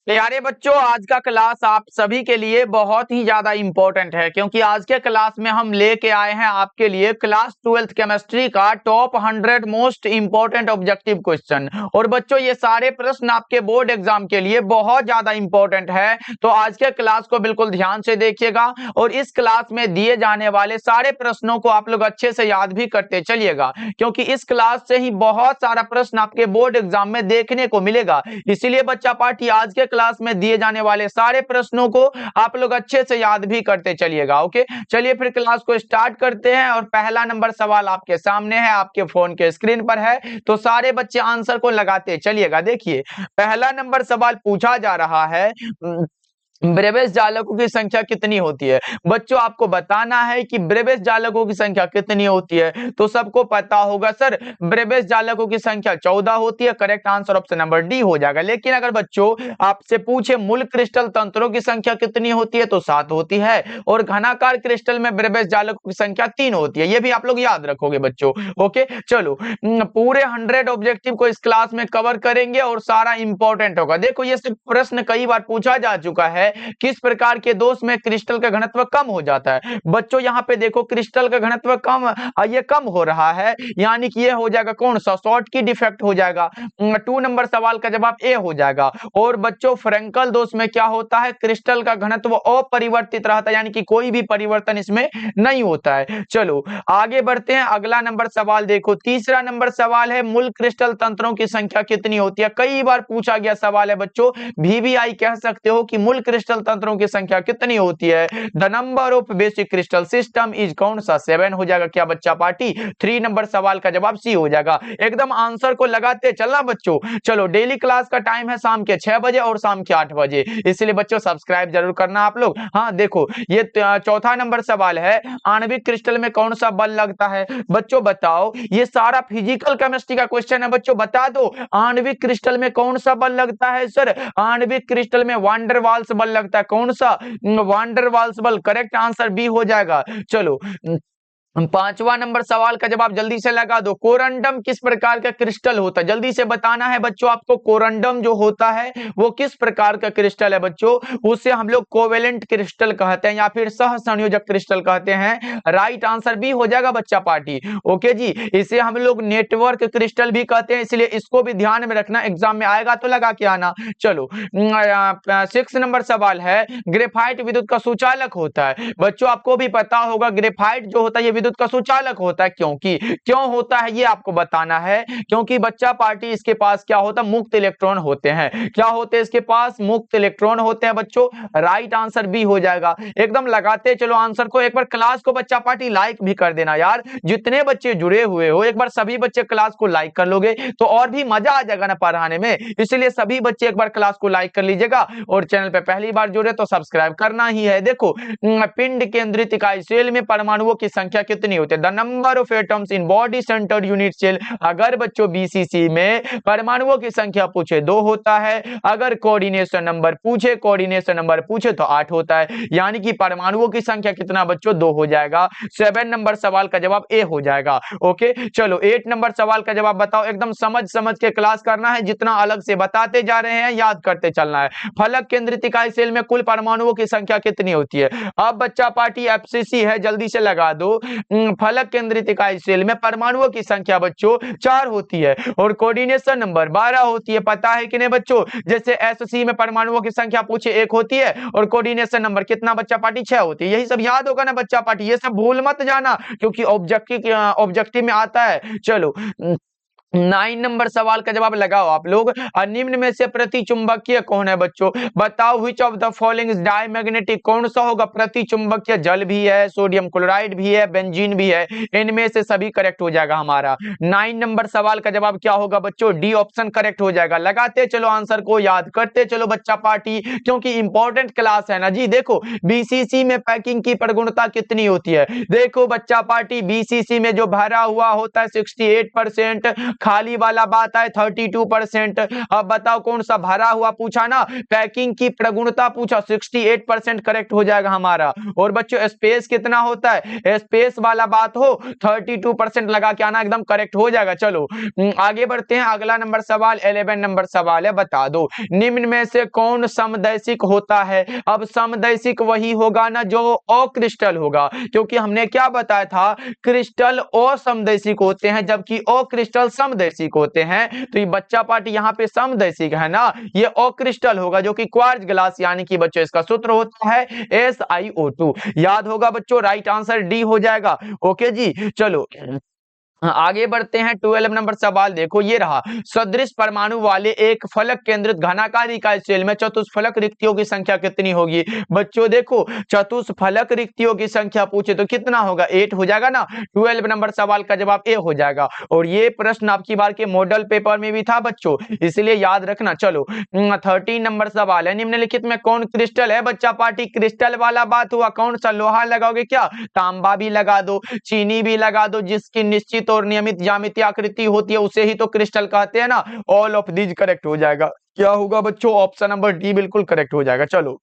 प्यारे बच्चों, आज का क्लास आप सभी के लिए बहुत ही ज्यादा इंपॉर्टेंट है क्योंकि आज के क्लास में हम लेके आए हैं आपके लिए क्लास 12th केमिस्ट्री का top 100 most important objective question. और बच्चों, ये सारे प्रश्न आपके बोर्ड एग्जाम के लिए बहुत ज्यादा इंपॉर्टेंट है, तो आज के क्लास को बिल्कुल ध्यान से देखिएगा और इस क्लास में दिए जाने वाले सारे प्रश्नों को आप लोग अच्छे से याद भी करते चलिएगा, क्योंकि इस क्लास से ही बहुत सारा प्रश्न आपके बोर्ड एग्जाम में देखने को मिलेगा। इसीलिए बच्चा पार्टी आज के क्लास में दिए जाने वाले सारे प्रश्नों को आप लोग अच्छे से याद भी करते चलिएगा। ओके, चलिए फिर क्लास को स्टार्ट करते हैं। और पहला नंबर सवाल आपके सामने है, आपके फोन के स्क्रीन पर है, तो सारे बच्चे आंसर को लगाते चलिएगा। देखिए, पहला नंबर सवाल पूछा जा रहा है, ब्रेबेस जालकों की संख्या कितनी होती है। बच्चों, आपको बताना है कि ब्रेबेस जालकों की संख्या कितनी होती है, तो सबको पता होगा सर, ब्रेबेस जालकों की संख्या 14 होती है। Correct answer option number D हो जाएगा। लेकिन अगर बच्चों आपसे पूछे मूल क्रिस्टल तंत्रों की संख्या कितनी होती है, तो 7 होती है। और घनाकार क्रिस्टल में ब्रेबेस जालकों की संख्या 3 होती है। ये भी आप लोग याद रखोगे बच्चों। ओके, चलो पूरे 100 ऑब्जेक्टिव को इस क्लास में कवर करेंगे और सारा इंपॉर्टेंट होगा। देखो, ये प्रश्न कई बार पूछा जा चुका है, किस प्रकार के दोष में क्रिस्टल का घनत्व कम हो जाता है। बच्चों, यहां पे देखो, क्रिस्टल का घनत्व ये कम हो रहा है, यानी कि ये हो जाएगा कौन सा, शॉर्ट की डिफेक्ट हो जाएगा। 2 नंबर सवाल का जवाब ए हो जाएगा। और बच्चों, फ्रेंकल दोष में क्या होता है, क्रिस्टल का घनत्व अपरिवर्तित रहता है, यानी कि कोई भी परिवर्तन इसमें नहीं होता है। चलो आगे बढ़ते हैं। अगला नंबर सवाल देखो, तीसरा नंबर सवाल है, मूल क्रिस्टल तंत्रों की संख्या कितनी होती है। कई बार पूछा गया सवाल है बच्चों, VVI कह सकते हो कि मूल क्रिस्टल तंत्रों की संख्या कितनी होती है। The number of basic crystal system is कौन सा, 7 हो जाएगा क्या बच्चा पार्टी। 3 नंबर सवाल का जवाब सी हो जाएगा। एकदम आंसर को लगाते चलना बच्चों। चलो, डेली क्लास का टाइम है शाम के 6 बजे और शाम के 8 बजे, इसलिए बच्चों सब्सक्राइब जरूर करना आप लोग। हाँ देखो, ये चौथा नंबर सवाल है, आणविक क्रिस्टल में कौन सा बल लगता है। बच्चों बताओ, ये सारा फिजिकल केमिस्ट्री का क्वेश्चन है बच्चों, बता दो आणविक क्रिस्टल में कौन सा बल लगता है। सर, आणविक क्रिस्टल में वांडर वाल्स बल लगता है। कौन सा, वांडर वाल्स बल। करेक्ट आंसर बी हो जाएगा। चलो, 5वां नंबर सवाल का जवाब जल्दी से लगा दो, कोरंडम किस प्रकार का क्रिस्टल होता है। जल्दी से बताना है बच्चों आपको, कोरंडम जो होता है वो किस प्रकार का क्रिस्टल है बच्चों। उसे हम लोग कोवेलेंट क्रिस्टल कहते हैं या फिर सह संयोजक क्रिस्टल कहते हैं। राइट आंसर बी हो जाएगा बच्चा पार्टी। ओके जी, इसे हम लोग नेटवर्क क्रिस्टल भी कहते हैं, इसलिए इसको भी ध्यान में रखना, एग्जाम में आएगा तो लगा के आना। चलो, 6 नंबर सवाल है, ग्रेफाइट विद्युत का सुचालक होता है। बच्चों, आपको भी पता होगा, ग्रेफाइट जो होता है ये विद्युत का सुचालक होता है। क्यों होता है ये आपको बताना है, क्योंकि बच्चा पार्टी इसके पास क्या होता है, मुक्त इलेक्ट्रॉन होते हैं। क्या होते हैं इसके पास, मुक्त इलेक्ट्रॉन होते हैं बच्चों। राइट आंसर बी हो जाएगा। एकदम लगाते चलो आंसर को। एक बार क्लास को बच्चा पार्टी लाइक भी कर देना यार, जितने बच्चे जुड़े हुए हो एक बार सभी बच्चे क्लास को लाइक कर लोगे तो और भी मजा आ जाएगा ना पढ़ाने में, इसलिए सभी बच्चे एक बार क्लास को लाइक कर लीजिएगा। और चैनल पे पहली बार जुड़े तो सब्सक्राइब करना ही है। देखो, पिंड केंद्रित इकाई सेल में परमाणुओं की संख्या कितनी होती है। The number of atoms in body centred unit cell. अगर बच्चों BCC में परमाणुओं की संख्या पूछे 2 होता है, अगर कोऑर्डिनेशन नंबर पूछे तो 8 होता है, यानी कि परमाणुओं की संख्या कितना बच्चों, 2 हो जाएगा। 7 नंबर सवाल का जवाब ए हो जाएगा। ओके, चलो 8 नंबर सवाल का जवाब बताओ। एकदम समझ के क्लास करना है, जितना अलग से बताते जा रहे हैं याद करते चलना है। फलक केंद्रित इकाई सेल में कुल परमाणुओं की संख्या कितनी होती है। अब बच्चा पार्टी FCC है, जल्दी से लगा दो। फलक केंद्रित इकाई सेल में परमाणुओं की संख्या बच्चों 4 होती है और कोऑर्डिनेशन नंबर 12 होती है। पता है कि नहीं बच्चों, जैसे SC में परमाणुओं की संख्या पूछे 1 होती है और कोऑर्डिनेशन नंबर कितना बच्चा पार्टी 6 होती है। यही सब याद होगा ना बच्चा पार्टी, ये सब भूल मत जाना क्योंकि ऑब्जेक्टिव में आता है। चलो, 9 नंबर सवाल का जवाब लगाओ आप लोग। निम्न में से प्रति चुंबकीय कौन है बच्चों, बताओ। Which of the following is diamagnetic. कौन सा होगा प्रति चुंबकीय, जल भी है, सोडियम क्लोराइड भी है, बेंजीन भी है, इनमें से सभी करेक्ट हो जाएगा हमारा। 9 नंबर सवाल का जवाब क्या होगा बच्चों, डी ऑप्शन करेक्ट हो जाएगा। लगाते चलो आंसर को, याद करते चलो बच्चा पार्टी, क्योंकि इंपॉर्टेंट क्लास है ना जी। देखो, BCC में पैकिंग की प्रगुणता कितनी होती है। देखो बच्चा पार्टी, BCC में जो भरा हुआ होता है 68%, खाली वाला बात है 32%। अब बताओ कौन सा भरा हुआ पूछा ना, पैकिंग की प्रगुणता पूछा, 68% करेक्ट हो जाएगा हमारा। और बच्चों स्पेस कितना होता है, स्पेस वाला बात हो 32% लगा के आना, एकदम करेक्ट हो जाएगा। चलो आगे बढ़ते हैं, अगला नंबर सवाल 11 नंबर सवाल है, बता दो निम्न में से कौन समदैशिक होता है। अब समदैशिक वही होगा ना जो अक्रिस्टल होगा, क्योंकि हमने क्या बताया था, क्रिस्टल असमदैशिक होते हैं जबकि अक्रिस्टल समदैशिक होते हैं। तो ये बच्चा पार्ट यहाँ पे समदैशिक है ना, ये अक्रिस्टल होगा जो कि क्वार्ट्ज ग्लास, यानी कि बच्चों इसका सूत्र होता है SiO2। याद होगा बच्चों, राइट आंसर डी हो जाएगा। ओके जी, चलो आगे बढ़ते हैं। 12 नंबर सवाल देखो, ये रहा, सदृश परमाणु वाले एक फलक केंद्रित घनाकार इकाई सेल में चतुष्फलक रिक्तियों की संख्या कितनी होगी। बच्चों देखो, चतुष्फलक रिक्तियों की संख्या पूछे तो कितना होगा, 8 हो जाएगा ना। 12 नंबर सवाल का जवाब ए हो जाएगा। और ये प्रश्न आपकी बार के मॉडल पेपर में भी था बच्चों, इसलिए याद रखना। चलो 13 नंबर सवाल है, निम्नलिखित में कौन क्रिस्टल है। बच्चा पार्टी क्रिस्टल वाला बात हुआ, कौन सा लोहा लगाओगे, क्या तांबा भी लगा दो, चीनी भी लगा दो, जिसकी निश्चित और नियमित ज्यामितीय आकृति होती है उसे ही तो क्रिस्टल कहते हैं ना। ऑल ऑफ दीज करेक्ट हो जाएगा। क्या होगा बच्चों, ऑप्शन नंबर डी बिल्कुल करेक्ट हो जाएगा। चलो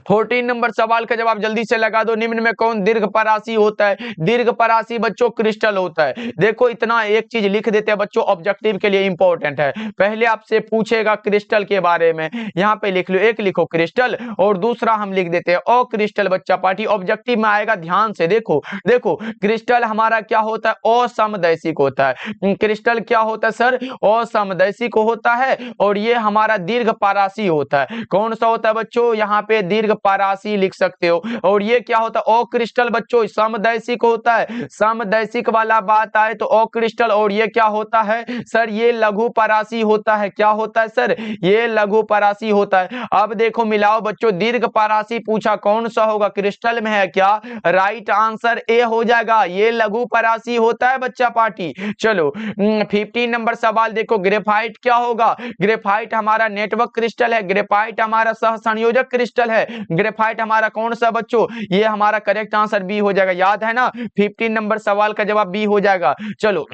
14 नंबर सवाल का जवाब जल्दी से लगा दो, निम्न में कौन दीर्घ परासी होता है। दीर्घ परासी बच्चों क्रिस्टल होता है। देखो इतना एक चीज लिख देते हैं बच्चों, ऑब्जेक्टिव के लिए इंपॉर्टेंट है। पहले आपसे पूछेगा क्रिस्टल के बारे में, यहाँ पे लिख लो, एक लिखो क्रिस्टल और दूसरा हम लिख देते हैं अक्रिस्टल। बच्चा पार्टी ऑब्जेक्टिव में आएगा, ध्यान से देखो। देखो क्रिस्टल हमारा क्या होता है, असमदैशिक होता है। क्रिस्टल क्या होता है सर, असमदैशिक होता है। और ये हमारा दीर्घ परासी होता है। कौन सा होता है बच्चों, यहाँ पे दीर्घ परासी लिख सकते हो। और ये क्या होता है, अक्रिस्टल बच्चों समदैशिक होता है। समदैशिक वाला बात आए तो अक्रिस्टल। और ये क्या होता है सर, ये लघु परासी होता है। क्या होता है सर, ये लघु परासी होता है। अब देखो मिलाओ बच्चों, दीर्घ परासी पूछा कौन सा होगा, क्रिस्टल में है क्या, राइट आंसर ए हो जाएगा, ये लघु परासी होता है बच्चा पार्टी। चलो 15 नंबर सवाल देखो, ग्रेफाइट क्या होगा। ग्रेफाइट हमारा नेटवर्क क्रिस्टल है, ग्रेफाइट हमारा सहसंयोजक क्रिस्टल है। ग्रेफाइट हमारा कौन सा बच्चों, ये हमारा करेक्ट आंसर बी हो जाएगा। याद है ना, 15 नंबर सवाल का जवाब बी हो जाएगा। चलो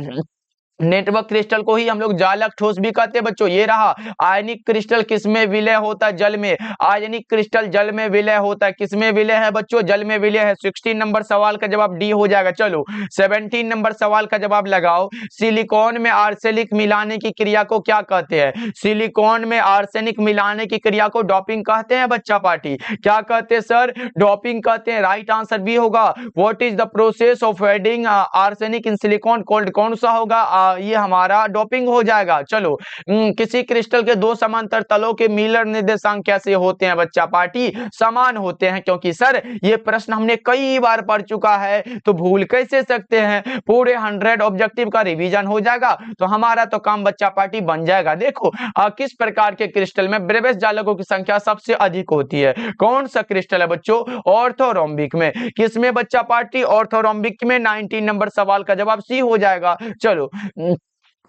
नेटवर्क क्रिस्टल को ही हम लोग जालक ठोस भी कहते हैं बच्चों। ये रहा, आयनिक क्रिस्टल किसमें विलय होता है, जल में। आयनिक क्रिस्टल जल में विलय होता है, किसमें विलय है बच्चों, जल में विलय है। 16 नंबर सवाल का जवाब डी हो जाएगा। चलो 17 नंबर सवाल का जवाब लगाओ, सिलिकॉन में आर्सेनिक मिलाने की क्रिया को क्या कहते हैं। सिलिकॉन में आर्सेनिक मिलाने की क्रिया को डोपिंग कहते हैं बच्चा पार्टी। क्या कहते हैं सर, डोपिंग कहते हैं। राइट आंसर बी होगा। What is the process of adding arsenic in silicon cold, कौन सा होगा, ये हमारा डोपिंग हो जाएगा। चलो किसी क्रिस्टल के दो समांतर तलों के मिलर निर्देशांक कैसे होते हैं बच्चा पार्टी, समान होते हैं। क्योंकि सर ये प्रश्न हमने कई बार पढ़ चुका है तो भूल कैसे सकते हैं, पूरे 100 ऑब्जेक्टिव का रिवीजन हो जाएगा तो हमारा तो काम बच्चा पार्टी बन जाएगा। देखो किस प्रकार के क्रिस्टल में ब्रेवेस जालकों की संख्या सबसे अधिक होती है, कौन सा क्रिस्टल है बच्चों, ऑर्थोरोम्बिक में। किसमें बच्चा पार्टी, ऑर्थोरोम्बिक में। 19 नंबर सवाल का जवाब सी हो जाएगा। चलो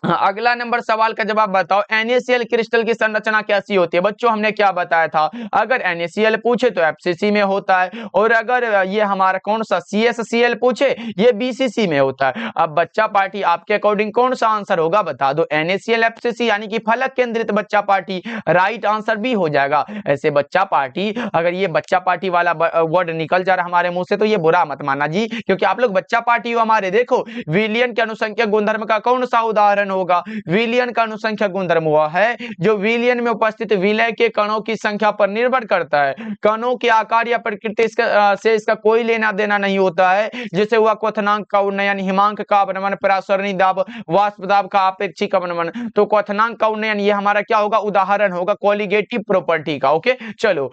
अगला नंबर सवाल का जवाब बताओ, NaCl क्रिस्टल की संरचना कैसी होती है। बच्चों हमने क्या बताया था, अगर NaCl पूछे तो FCC में होता है, और अगर ये हमारा कौन सा CsCl पूछे ये BCC में होता है। अब बच्चा पार्टी आपके अकॉर्डिंग कौन सा आंसर होगा बता दो, NaCl FCC यानी कि फलक केंद्रित बच्चा पार्टी। राइट आंसर भी हो जाएगा। ऐसे बच्चा पार्टी, अगर ये बच्चा पार्टी वाला वर्ड निकल जा रहा हमारे मुंह से तो ये बुरा मत मानना जी, क्योंकि आप लोग बच्चा पार्टी हो हमारे। देखो विलियन के अनुसंख्यक गुणधर्म का कौन सा उदाहरण होगा, विलियन का अनुसंख्यक गुणधर्म हुआ है जो विलियन में उपस्थित विलय के कणों की संख्या पर निर्भर करता है। कणों के आकार या प्रकृति से इसका कोई लेना देना नहीं होता है। जैसे हुआ क्वथनांक का उन्नयन, हिमांक का अवनमन, परासरणी दाब, वाष्प दाब का आपेक्षिक अवनमन। तो क्वथनांक का उन्नयन ये हमारा क्या होगा, उदाहरण होगा कोलिगेटिव प्रॉपर्टी का। ओके चलो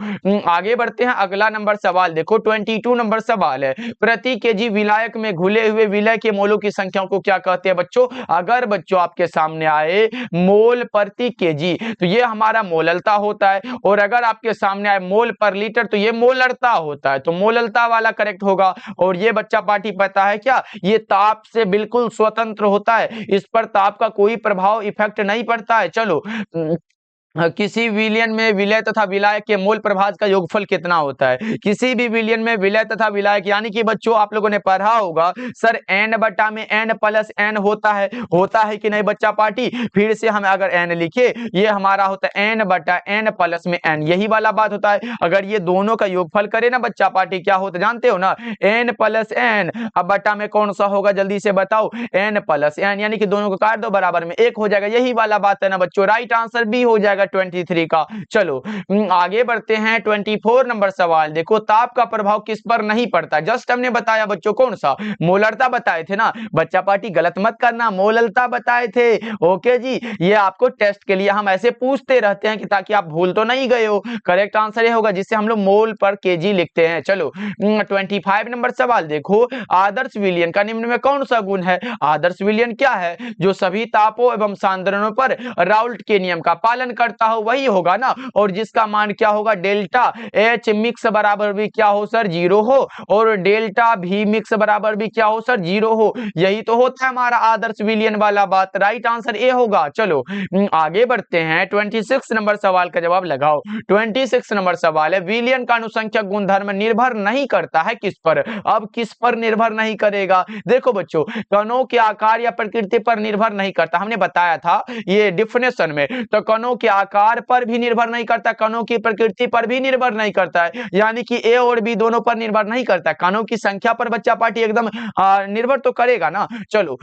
आगे बढ़ते हैं। अगला नंबर सवाल देखो, 22 नंबर सवाल है, प्रति केजी विलायक में घुले हुए विलय के मोलों की संख्या को क्या कहते हैं बच्चों। अगर बच्चों आपके सामने आए मोल प्रति केजी तो ये हमारा मोललता होता है, और अगर आपके सामने आए मोल पर लीटर तो ये मोलरता होता है। तो मोललता वाला करेक्ट होगा। और ये बच्चा पार्टी पता है क्या, ये ताप से बिल्कुल स्वतंत्र होता है, इस पर ताप का कोई प्रभाव इफेक्ट नहीं पड़ता है। चलो किसी विलयन में विलय तथा विलायक के मोल प्रभाज का योगफल कितना होता है? किसी भी विलयन में विलय तथा विलायक, यानी कि बच्चों आप लोगों ने पढ़ा होगा सर n बटा में n प्लस n होता है कि नहीं बच्चा पार्टी? फिर से हम अगर n लिखे, ये हमारा होता है n बटा n प्लस में n, यही वाला बात होता है। अगर ये दोनों का योगफल करे ना बच्चा पार्टी, क्या होता जानते हो ना? n plus n। अब बटा में कौन सा होगा जल्दी से बताओ? n प्लस n, यानी कि दोनों को काट दो, बराबर में 1 हो जाएगा। यही वाला बात है ना बच्चों, राइट आंसर बी हो जाएगा 23 का। चलो आगे बढ़ते हैं 24 नंबर सवाल। देखो, ताप का प्रभाव किस पर नहीं पड़ता? जस्ट हमने बताया बच्चों, कौन सा? मोलरता बताए थे ना बच्चा पार्टी, गलत मत करना, मोलरता बताए थे। ओके जी, ये आपको टेस्ट के लिए हम ऐसे पूछते रहते हैं कि ताकि आप भूल तो नहीं गए हो। करेक्ट आंसर ये होगा जिससे हम लोग मोल पर केजी लिखते हैं। चलो 25 नंबर सवाल देखो, आदर्श विलयन का निम्न में कौन सा गुण है? आदर्श विलयन क्या है? जो सभी तापों एवं सांद्रणों पर राउल्ट के नियम का पालन करता हो, वही होगा ना। और जिसका मान क्या होगा? डेल्टा H मिक्स बराबर भी क्या हो सर? 0 हो, और डेल्टा V मिक्स बराबर भी क्या हो सर? 0 हो। यही तो होता है हमारा आदर्श विलयन वाला बात। राइट आंसर ए होगा। चलो आगे बढ़ते हैं, 26 नंबर सवाल का जवाब लगाओ। 26 नंबर सवाल है, विलयन का अनुसंख्यक गुणधर्म निर्भर नहीं करता है किस पर? अब किस पर निर्भर नहीं करेगा? देखो बच्चों, कणों के आकार या प्रकृति पर निर्भर नहीं करता, हमने बताया था ये डिफिनेशन में। तो कणों के आकार पर भी निर्भर नहीं करता, कणों की प्रकृति पर भी निर्भर नहीं करता है, यानी कि ए और बी दोनों पर निर्भर नहीं करता। कणों की संख्या पर बच्चा पार्टी एकदम निर्भर तो करेगा ना। चलो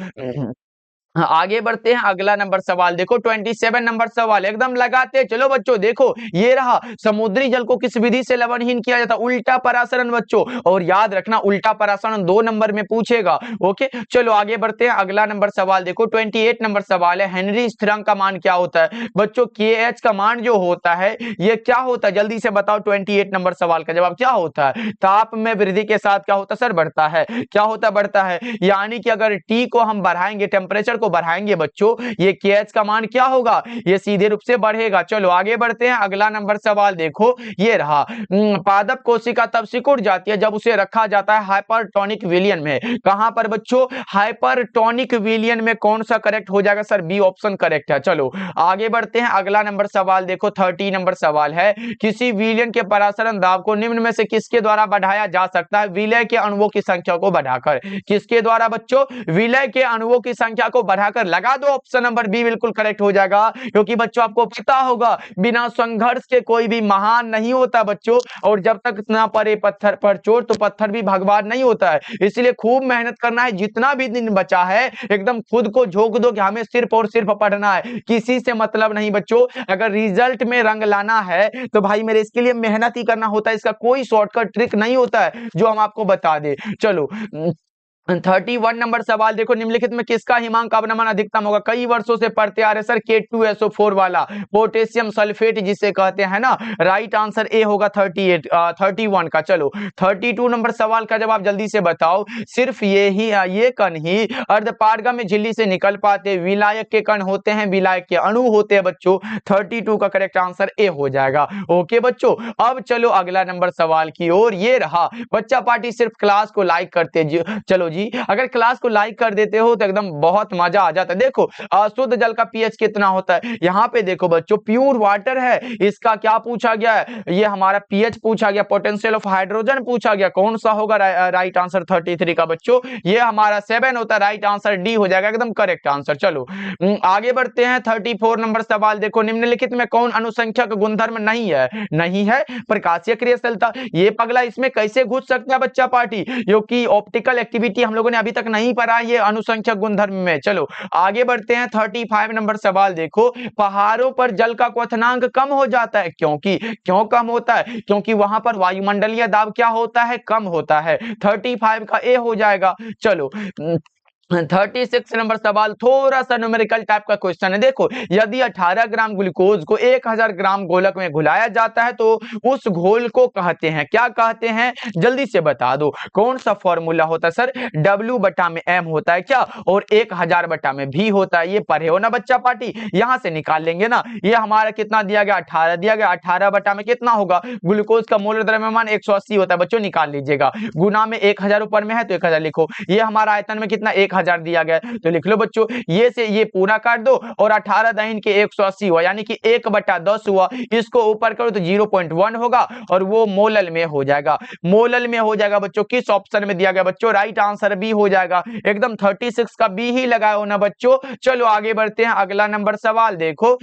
आगे बढ़ते हैं, अगला नंबर सवाल देखो, 27 नंबर सवाल एकदम लगाते। चलो बच्चों देखो, ये रहा, समुद्री जल को किस विधि से लवणहीन किया जाता? उल्टा परासरण बच्चों, और याद रखना उल्टा परासरण 2 नंबर में पूछेगा। ओके, चलो आगे बढ़ते हैं, अगला नंबर सवाल देखो, 28 नंबर सवाल है, हेनरी स्थिरांक का मान क्या होता है? बच्चों KH का मान जो होता है ये क्या होता है? जल्दी से बताओ, 28 नंबर सवाल का जवाब क्या होता है? ताप में वृद्धि के साथ क्या होता है सर? बढ़ता है। क्या होता है? बढ़ता है। यानी कि अगर T को हम बढ़ाएंगे, टेम्परेचर को बढ़ाएंगे बच्चों, ये KH का मान क्या होगा? ये सीधे रूप से बढ़ेगा। चलो आगे बढ़ते हैं, अगला नंबर सवाल देखो, ये रहा, पादप कोशिका तब सिकुड़ जाती है जब उसे रखा जाता है हाइपरटोनिक विलयन में। कहां पर बच्चों? हाइपरटोनिक विलयन में। कौन सा करेक्ट हो जाएगा सर? बी ऑप्शन करेक्ट है। चलो आगे बढ़ते हैं, अगला नंबर सवाल देखो, 30 नंबर सवाल है, किसी विलयन के परासरण दाब को निम्न में से किसके द्वारा बढ़ाया जा सकता है? विलय के अणुओं की संख्या को बढ़ाकर। किसके द्वारा बच्चों? विलय के अणुओं की संख्या को बढ़ाकर। लगा दो, ऑप्शन नंबर बी बिल्कुल करेक्ट हो जाएगा, क्योंकि बच्चों आपको पता होगा बिना संघर्ष के कोई भी महान नहीं होता बच्चों, और जब तक ना पड़े पत्थर पर चोट तो पत्थर भी भगवान नहीं होता है। इसलिए खूब मेहनत करना है, जितना भी दिन बचा है एकदम खुद को झोंक दो कि हमें सिर्फ और सिर्फ पढ़ना है, किसी से मतलब नहीं बच्चों। अगर रिजल्ट में रंग लाना है तो भाई मेरे इसके लिए मेहनत ही करना होता है, इसका कोई शॉर्टकट ट्रिक नहीं होता है जो हम आपको बता दे। चलो 31 नंबर सवाल देखो, निम्नलिखित में किसका हिमांक का अपनमन अधिकतम होगा? कई वर्षों से पढ़ते आ रहे सर, K2SO4 वाला, पोटेशियम सल्फेट जिसे कहते हैं ना। राइट आंसर ए होगा 31 का। चलो 32 नंबर सवाल का जवाब जल्दी से बताओ। सिर्फ ये कण ही अर्धपारगम्य झिल्ली से निकल पाते, विलायक के कण होते हैं, विलायक के अणु होते हैं बच्चों। 32 का करेक्ट आंसर ए हो जाएगा। ओके बच्चों, अब चलो अगला नंबर सवाल की ओर। ये रहा, बच्चा पार्टी सिर्फ क्लास को लाइक करते। चलो जी, अगर क्लास को लाइक कर देते हो तो एकदम बहुत मजा आ जाता है। देखो शुद्ध जल का पीएच कितना होता है? यहाँ पे देखो बच्चों, प्योर वाटर है, इसका क्या पूछा गया है? ये हमारा पीएच पूछा गया, पोटेंशियल ऑफ हाइड्रोजन पूछा गया। कौन सा होगा राइट आंसर 33 का बच्चों? ये हमारा 7 होता है। राइट आंसर डी हो जाएगा, एकदम करेक्ट आंसर। चलो आगे बढ़ते हैं, 34 नंबर सवाल देखो, निम्नलिखित में कौन अनुसंख्यक गुणधर्म नहीं है? प्रकाशीय क्रियाशीलता। ये पगला इसमें कैसे घुस सकता है बच्चा पार्टी? क्योंकि ऑप्टिकल एक्टिविटी हम लोगों ने अभी तक नहीं पढ़ा ये अनुसंख्यक गुणधर्म में। चलो आगे बढ़ते हैं, 35 नंबर सवाल देखो, पहाड़ों पर जल का क्वथनांक कम हो जाता है, क्यों कम होता है? क्योंकि वहां पर वायुमंडलीय दाब क्या होता है? कम होता है। 35 का ए हो जाएगा। चलो 36 नंबर सवाल थोड़ा सा न्यूमेरिकल टाइप का क्वेश्चन है। देखो, यदि 18 ग्राम ग्लूकोज को 1000 ग्राम गोलक में घुलाया जाता है तो उस घोल को कहते हैं, क्या कहते हैं? जल्दी से बता दो। कौन सा फॉर्मूला होता है सर? W बटा में M होता है क्या, और 1000 बटा में V होता है। ये पढ़े हो ना बच्चा पार्टी? यहां से निकाल लेंगे ना। ये हमारा कितना दिया गया? 18 दिया गया। 18 बटा में कितना होगा? ग्लूकोज का मोलर द्रव्यमान 180 होता है बच्चों, निकाल लीजिएगा। गुना में 1000 ऊपर में है तो 1000 लिखो। ये हमारा आयतन में कितना? 1000 1000 दिया गया तो लिख लो बच्चों, ये से ये पूरा काट दो और 18 दाइन के 180 हुआ, यानी कि 1/10 हुआ। इसको ऊपर करो तो 0.1 होगा और वो मोलल में हो जाएगा। मोलल में हो जाएगा बच्चों। किस ऑप्शन में दिया गया बच्चों? राइट आंसर बी हो जाएगा। एकदम 36 का बी ही लगाओ ना बच्चों। चलो आगे बढ़ते हैं, अगला नंबर सवाल देखो।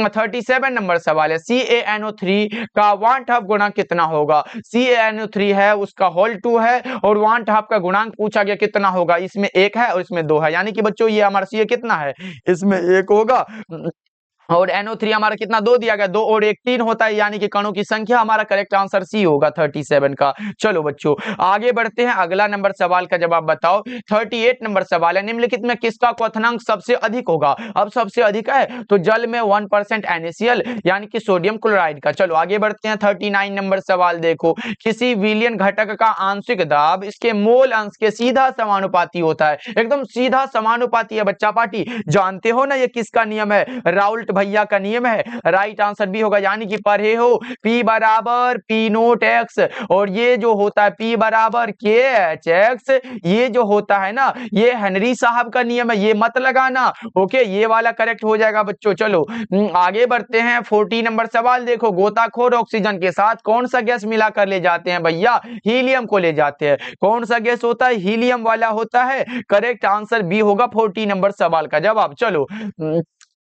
37 नंबर सवाल है, CaNO3 का वांट हाफ गुणांक कितना होगा? CaNO3 है, उसका होल 2 है और वांट हाफ का गुणांक पूछा गया कितना होगा। इसमें 1 है और इसमें 2 है, यानी कि बच्चों ये हमारा Ca कितना है? इसमें 1 होगा और NO3 हमारा कितना 2 दिया गया, 2 और 1 3 होता है, यानी कि कणों की संख्या। हमारा करेक्ट आंसर सी होगा 37 का। चलो बच्चों आगे बढ़ते हैं, अगला नंबर सवाल का जवाब बताओ। 38 नंबर सवाल है, निम्नलिखित में किसका क्वथनांक सबसे अधिक होगा? अब सबसे अधिक है तो जल में 1% NaCl यानी कि सोडियम क्लोराइड का। चलो आगे बढ़ते हैं, 39 नंबर सवाल देखो। किसी विलयन घटक का आंशिक दाब इसके मोल अंश के सीधा समानुपाती होता है। एकदम सीधा समानुपाती है बच्चा पार्टी। जानते हो ना ये किसका नियम है? राउल्ट भैया का नियम है। राइट आंसर भी होगा, यानी कि पढ़े हो P बराबर P नोट X, और ये जो होता है P बराबर KHX, ये जो होता है ना ये हेनरी साहब का नियम है, ये मत लगाना। ओके, ये वाला करेक्ट हो जाएगा बच्चों। चलो आगे बढ़ते हैं, 40 नंबर सवाल देखो। गोताखोर ऑक्सीजन के साथ कौन सा गैस मिलाकर ले जाते हैं भैया? हीलियम को ले जाते हैं। कौन सा गैस होता है? हीलियम वाला होता है। करेक्ट आंसर बी होगा 40 नंबर सवाल का जवाब। चलो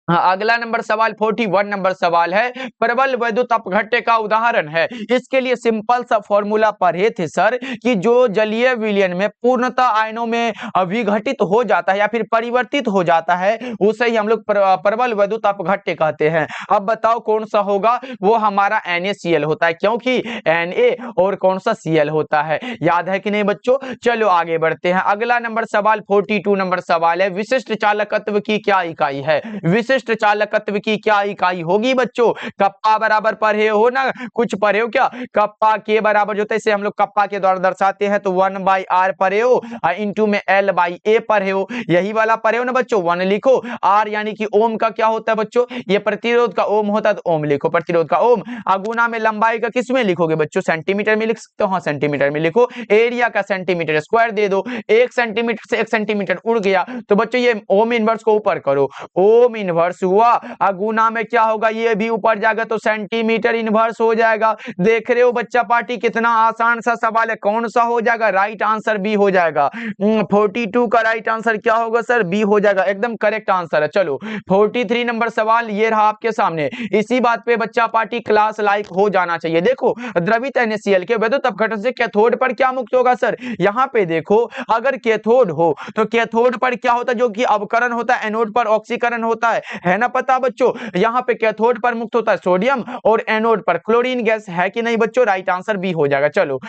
अगला नंबर सवाल 41 नंबर सवाल है, प्रबल वैद्युत अपघट्य का उदाहरण है। इसके लिए सिंपल सा फॉर्मूला पढ़े थे सर कि जो जलीय विलयन में पूर्णतः आयनों में विघटित हो जाता है या फिर परिवर्तित हो जाता है, उसे ही हम लोग प्रबल वैद्युत अपघट्य कहते हैं। अब बताओ कौन सा होगा? वो हमारा NaCl होता है, क्योंकि Na और कौन सा Cl होता है। याद है कि नहीं बच्चों? चलो आगे बढ़ते हैं, अगला नंबर सवाल 42 नंबर सवाल है, विशिष्ट चालकत्व की क्या इकाई है? विशिष्ट चालकत्व की क्या इकाई होगी बच्चों? कप्पा बराबर पढ़े हो ना, कुछ पढ़े हो क्या? कप्पा के बराबर जो है इसे हम लोग कप्पा के द्वारा दर्शाते हैं, तो 1/r पढ़े हो और इंटू में L/A पढ़े हो। यही वाला पढ़े हो ना बच्चों। 1 लिखो, R यानी कि ओम का क्या होता है बच्चों? ये प्रतिरोध का ओम होता है, तो ओम लिखो, प्रतिरोध का ओम। गुना में लंबाई का किस में लिखोगे बच्चों? सेंटीमीटर में लिख सकते हो। हाँ सेंटीमीटर में लिखो। एरिया का सेंटीमीटर स्क्वायर दे दो। 1 सेंटीमीटर से 1 सेंटीमीटर उड़ गया तो बच्चों ये ओम इनवर्स को ऊपर करो, ओम इनवर्स हुआ। गुना में क्या होगा? ये भी ऊपर जाएगा तो सेंटीमीटर इनवर्स हो जाएगा। देख रहे हो बच्चा पार्टी, कितना आसान सा सवाल है। कौन सा हो जाएगा? राइट आंसर बी हो जाएगा। 42 का राइट आंसर क्या होगा सर? बी हो जाएगा, एकदम करेक्ट आंसर है। चलो 43 नंबर सवाल ये रहा आपके सामने। इसी बात पे बच्चा पार्टी क्लास लाइक हो जाना चाहिए। देखो द्रवित NaCl के वैद्युत अपघटन से कैथोड पर क्या मुक्त होगा सर? यहाँ पे देखो, अगर कैथोड हो तो कैथोड पर क्या होता है? जो कि अवकरण होता है, एनोड पर ऑक्सीकरण होता है ना पता बच्चों? यहाँ पे कैथोड पर मुक्त होता है सोडियम और एनोड पर क्लोरीन गैस, है कि नहीं बच्चों? राइट आंसर बी हो जाएगा। चलो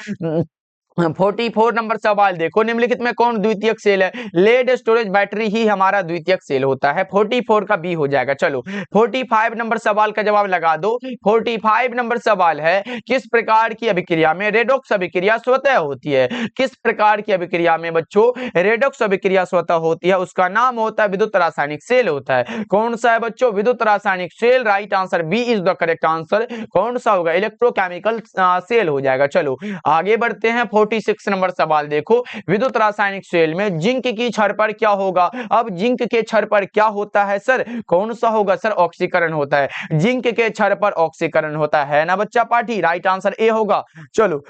44 नंबर सवाल देखो, निम्नलिखित में कौन द्वितीयक सेल है? लेड स्टोरेज बैटरी ही हमारा द्वितीयक सेल होता है। 44 का बी हो जाएगा। चलो 45 नंबर सवाल का जवाब लगा दो। 45 नंबर सवाल है, किस प्रकार की अभिक्रिया में रेडॉक्स अभिक्रिया स्वतः होती है? किस प्रकार की अभिक्रिया में बच्चों रेडॉक्स अभिक्रिया स्वतः होती है? उसका नाम होता है विद्युत रासायनिक सेल होता है। कौन सा है बच्चों? विद्युत रासायनिक सेल। Right answer B is the correct answer. कौन सा होगा? इलेक्ट्रोकेमिकल सेल हो जाएगा। चलो आगे बढ़ते हैं, 46 नंबर सवाल देखो, विद्युत रासायनिक सेल में जिंक की छड़ पर क्या होगा? अब जिंक के छड़ पर क्या होता है सर? कौन सा होगा सर? ऑक्सीकरण होता है। जिंक के छड़ पर ऑक्सीकरण होता है ना बच्चा पार्टी? राइट आंसर ए होगा। चलो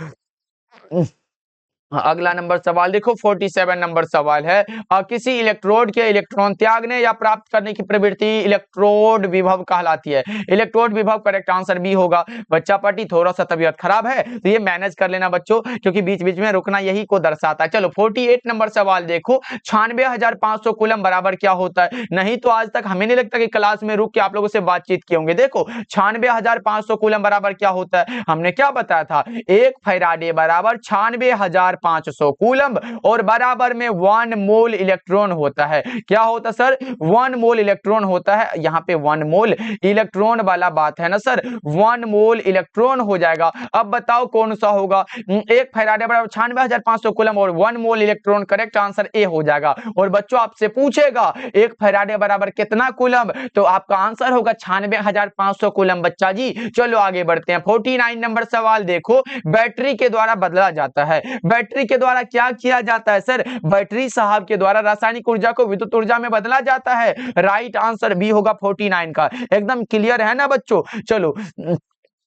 अगला नंबर सवाल देखो, 47 नंबर सवाल है, किसी इलेक्ट्रोड के इलेक्ट्रॉन त्यागने या प्राप्त करने की प्रवृत्ति इलेक्ट्रोड विभव कहलाती है। इलेक्ट्रोड विभव करेक्ट आंसर बी होगा। बच्चा पार्टी थोड़ा सा तबीयत खराब है तो ये मैनेज कर लेना बच्चों, क्योंकि बीच बीच में रुकना यही को दर्शाता है। चलो 48 नंबर सवाल देखो, 96,500 कूलम बराबर क्या होता है? नहीं तो आज तक हमें नहीं लगता कि क्लास में रुक के आप लोगों से बातचीत किए होंगे। देखो 96,500 कूलम बराबर क्या होता है? हमने क्या बताया था? 1 फैराडे बराबर 96,500 कूलम और बराबर में 1 मोल इलेक्ट्रॉन होता है। क्या होता सर? 1 मोल इलेक्ट्रॉन होता है। यहाँ पे 1 मोल इलेक्ट्रॉन वाला बात है ना सर, 1 मोल इलेक्ट्रॉन हो जाएगा। अब बताओ कौन सा होगा? 1 फैराडे बराबर 96,500 कूलम और 1 मोल इलेक्ट्रॉन, करेक्ट आंसर ए हो जाएगा। और बच्चों आपसे पूछेगा 1 फैराडे बराबर कितना कूलम, तो आपका आंसर होगा 96,500 कूलम बच्चा जी। चलो आगे बढ़ते हैं, 49 नंबर सवाल देखो, बैटरी के द्वारा बदला जाता है। बैटरी बैटरी के द्वारा क्या किया जाता है सर? बैटरी साहब के द्वारा रासायनिक ऊर्जा को विद्युत ऊर्जा में बदला जाता है। राइट आंसर बी होगा 49 का। एकदम क्लियर है ना बच्चों? चलो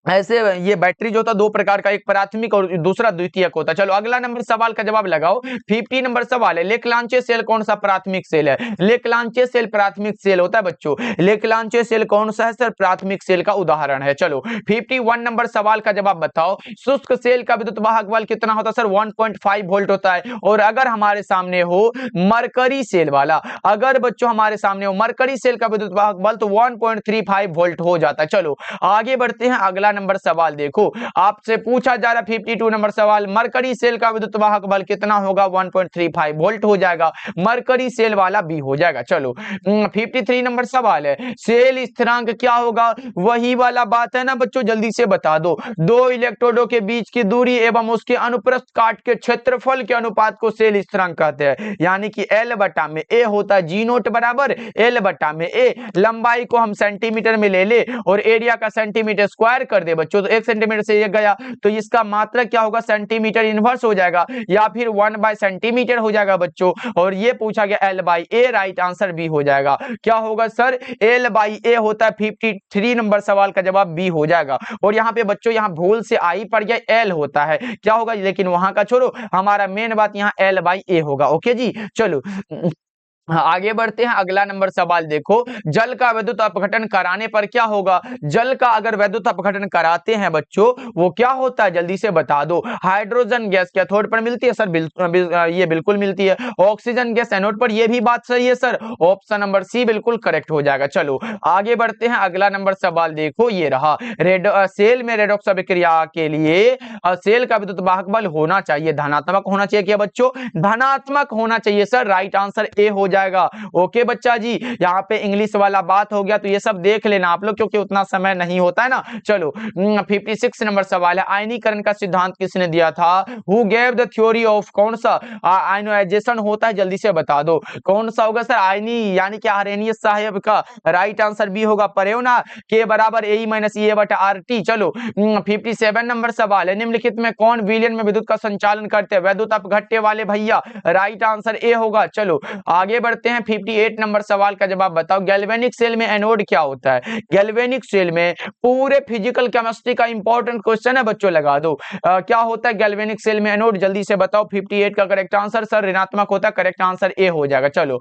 ऐसे ये बैटरी जो होता है दो प्रकार का, एक प्राथमिक और दूसरा द्वितीयक होता है। चलो अगला नंबर सवाल का जवाब लगाओ। 50 नंबर सवाल है, लेक्लांचे सेल कौन सा प्राथमिक सेल है? लेक्लांचे सेल प्राथमिक सेल होता है बच्चों। लेक्लांचे सेल कौन सा है सर? प्राथमिक सेल का उदाहरण है। चलो 51 नंबर सवाल का जवाब बताओ। शुष्क सेल का विद्युत वाहक बल कितना होता है सर? 1.5 वोल्ट होता है। और अगर हमारे सामने हो मरकरी सेल वाला, अगर बच्चों हमारे सामने हो मरकरी सेल का विद्युत वाहक बल तो 1.35 वोल्ट हो जाता है। चलो आगे बढ़ते हैं। अगला नंबर सवाल देखो, आपसे पूछा जा रहा 52 नंबर सवाल, मरकरी सेल का विद्युत वाहक बल कितना होगा? 1.35 वोल्ट हो जाएगा। मरकरी सेल वाला बी हो जाएगा। चलो 53 नंबर सवाल है, सेल स्थिरांक क्या होगा? वही वाला बात है ना बच्चों, जल्दी से बता दो। दो इलेक्ट्रोडों के बीच की दूरी एवं उसके अनुप्रस्थ काट के क्षेत्रफल के अनुपात को सेल स्थिरांक कहते हैं। यानी कि L बटा में A होता है, जी नोट बराबर L बटा में A। लंबाई को हम सेंटीमीटर में ले ले और एरिया का सेंटीमीटर स्क्वायर कर दे बच्चों, तो 1 सेंटीमीटर से ये गया तो इसका मात्रा क्या होगा? सेंटीमीटर इनवर्स हो जाएगा या फिर 1 सेंटीमीटर हो जाएगा बच्चों। और ये पूछा गया L/A, राइट आंसर बी हो जाएगा। क्या होगा सर? L/A होता है। 53 नंबर सवाल का जवाब बी हो जाएगा। और यहाँ पे बच्चों यहाँ भूल से आई पड़ गया, L होता है, क्या होगा? लेकिन वहां का छोड़ो, हमारा मेन बात यहाँ L/A होगा। ओके जी, चलो आगे बढ़ते हैं। अगला नंबर सवाल देखो, जल का विद्युत अपघटन कराने पर क्या होगा? जल का अगर विद्युत अपघटन कराते हैं बच्चों, वो क्या होता है? जल्दी से बता दो। हाइड्रोजन गैस कैथोड पर मिलती है सर? ये बिल्कुल मिलती है। ऑक्सीजन गैस एनोड पर, ये भी बात सही है सर। ऑप्शन नंबर सी बिल्कुल करेक्ट हो जाएगा। चलो आगे बढ़ते हैं। अगला नंबर सवाल देखो, ये रहा। सेल में रेडॉक्स अभिक्रिया के लिए सेल का विद्युत वाहक बल होना चाहिए धनात्मक होना चाहिए। क्या बच्चों? धनात्मक होना चाहिए सर। राइट आंसर ए हो जाएगा। ओके बच्चा जी, यहाँ पे इंग्लिश वाला बात हो गया तो ये सब देख लेना आप लोग, क्योंकि उतना समय नहीं होता है ना। चलो 56 नंबर सवाल है, आयनीकरण का सिद्धांत किसने दिया था? Who gave the theory of, कौन सा आयनाइजेशन होता है? जल्दी से बता दो कौन सा होगा सर? आयनी यानी कि आर्हेनियस साहब का। राइट आंसर बी होगा। परेवना के बराबर ए माइनस ए बटा आर टी। चलो 57 नंबर सवाल है, निम्नलिखित में कौन विलयन में विद्युत का संचालन करते हैं? विद्युत अपघट्य वाले भैया। राइट आंसर ए होगा। चलो आगे बढ़ते हैं। 58 नंबर सवाल का जवाब बताओ, गैल्वेनिक सेल में एनोड क्या होता है? गैल्वेनिक सेल में पूरे फिजिकल केमिस्ट्री का इंपॉर्टेंट क्वेश्चन है बच्चों, लगा दो। क्या होता है गैल्वेनिक सेल में एनोड? जल्दी से बताओ। 58 का करेक्ट आंसर सर ऋणात्मक होता है। करेक्ट आंसर ए हो जाएगा। चलो